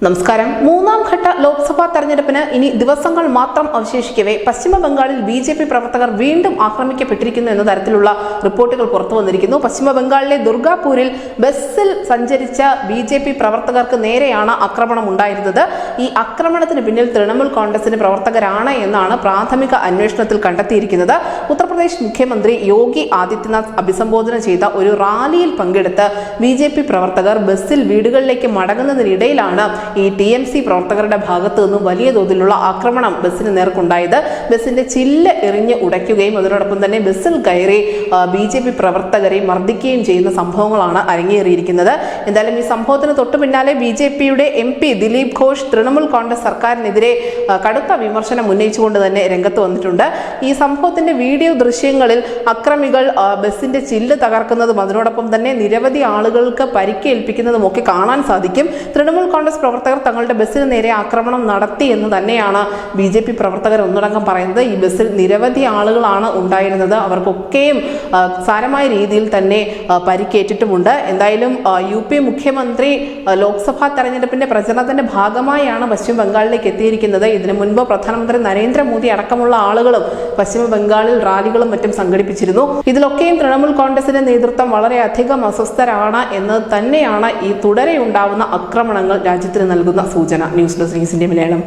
നമസ്കാരം. മൂന്നാം ഘട്ട ലോക്സഭാ തെരഞ്ഞെടുപ്പിന് ഇനി ദിവസങ്ങൾ മാത്രം അവശേഷിക്കവേ പശ്ചിമ ബംഗാളിൽ ബി.ജെ.പി. പ്രവർത്തകർ വീണ്ടും ആക്രമിക്കപ്പെട്ടിരിക്കുന്നു എന്ന തരത്തിലുള്ള റിപ്പോർട്ടുകൾ പുറത്തു വന്നിരിക്കുന്നു. പശ്ചിമ ബംഗാളിലെ ദുർഗാപൂരിൽ ബസ്സിൽ സഞ്ചരിച്ച ബി.ജെ.പി. പ്രവർത്തകർക്ക് നേരെയാണ് ആക്രമണം ഉണ്ടായിരുന്നത്. ഈ ആക്രമണത്തിന് പിന്നിൽ തൃണമൂൽ കോൺഗ്രസിന്റെ പ്രവർത്തകരാണ് എന്നാണ് പ്രാഥമിക അന്വേഷണത്തിൽ കണ്ടെത്തിയിരിക്കുന്നത്. ഉത്തർപ്രദേശ് മുഖ്യമന്ത്രി യോഗി ആദിത്യനാഥ് അഭിസംബോധന ചെയ്ത ഒരു റാലിയിൽ പങ്കെടുത്ത് ബി.ജെ.പി. പ്രവർത്തകർ ബസ്സിൽ വീടുകളിലേക്ക് മടങ്ങുന്നതിനിടയിലാണ് ഈ ടി.എം.സി പ്രവർത്തകരുടെ ഭാഗത്തു നിന്നും വലിയ തോതിലുള്ള ആക്രമണം ബസ്സിന് നേർക്കുണ്ടായത്. ബസ്സിന്റെ ചില്ല് എറിഞ്ഞ് ഉടയ്ക്കുകയും അതിനോടൊപ്പം തന്നെ ബസ്സിൽ കയറി ബി.ജെ.പി. പ്രവർത്തകരെ മർദ്ദിക്കുകയും ചെയ്യുന്ന സംഭവങ്ങളാണ് അരങ്ങേറിയിരിക്കുന്നത്. എന്തായാലും ഈ സംഭവത്തിന് തൊട്ടു പിന്നാലെ ബി.ജെ.പിയുടെ MP ദിലീപ് ഘോഷ് തൃണമൂൽ കോൺഗ്രസ് സർക്കാരിനെതിരെ കടുത്ത വിമർശനം ഉന്നയിച്ചുകൊണ്ട് തന്നെ രംഗത്ത് വന്നിട്ടുണ്ട്. ഈ സംഭവത്തിന്റെ വീഡിയോ ദൃശ്യങ്ങളിൽ അക്രമികൾ ബസ്സിന്റെ ചില്ല് തകർക്കുന്നതും അതിനോടൊപ്പം തന്നെ നിരവധി ആളുകൾക്ക് പരിക്കേൽപ്പിക്കുന്നതും ഒക്കെ കാണാൻ സാധിക്കും. തൃണമൂൽ കോൺഗ്രസ് പ്രവർത്തകർ തങ്ങളുടെ ബസ്സിന് നേരെ ആക്രമണം നടത്തി എന്ന് തന്നെയാണ് ബി.ജെ.പി. പ്രവർത്തകർ ഒന്നടങ്കം പറയുന്നത്. ഈ ബസ്സിൽ നിരവധി ആളുകളാണ് ഉണ്ടായിരുന്നത്. അവർക്കൊക്കെയും സാരമായ രീതിയിൽ തന്നെ പരിക്കേറ്റിട്ടുമുണ്ട്. എന്തായാലും UP മുഖ്യമന്ത്രി ലോക്സഭാ തെരഞ്ഞെടുപ്പിന്റെ പ്രചരണത്തിന്റെ ഭാഗമായാണ് പശ്ചിമ ബംഗാളിലേക്ക് എത്തിയിരിക്കുന്നത്. ഇതിനു മുൻപ് പ്രധാനമന്ത്രി നരേന്ദ്രമോദി അടക്കമുള്ള ആളുകളും പശ്ചിമ ബംഗാളിൽ റാലികളും മറ്റും സംഘടിപ്പിച്ചിരുന്നു. ഇതിലൊക്കെയും തൃണമൂൽ കോൺഗ്രസിന്റെ നേതൃത്വം വളരെയധികം അസ്വസ്ഥരാണ് എന്ന് തന്നെയാണ് ഈ തുടരെയുണ്ടാവുന്ന ആക്രമണങ്ങൾ രാജ്യത്തിന് നൽകുന്ന സൂചന. ന്യൂസ് ഡെസ്ക് ന്യൂസിന്റെ മലയാളം.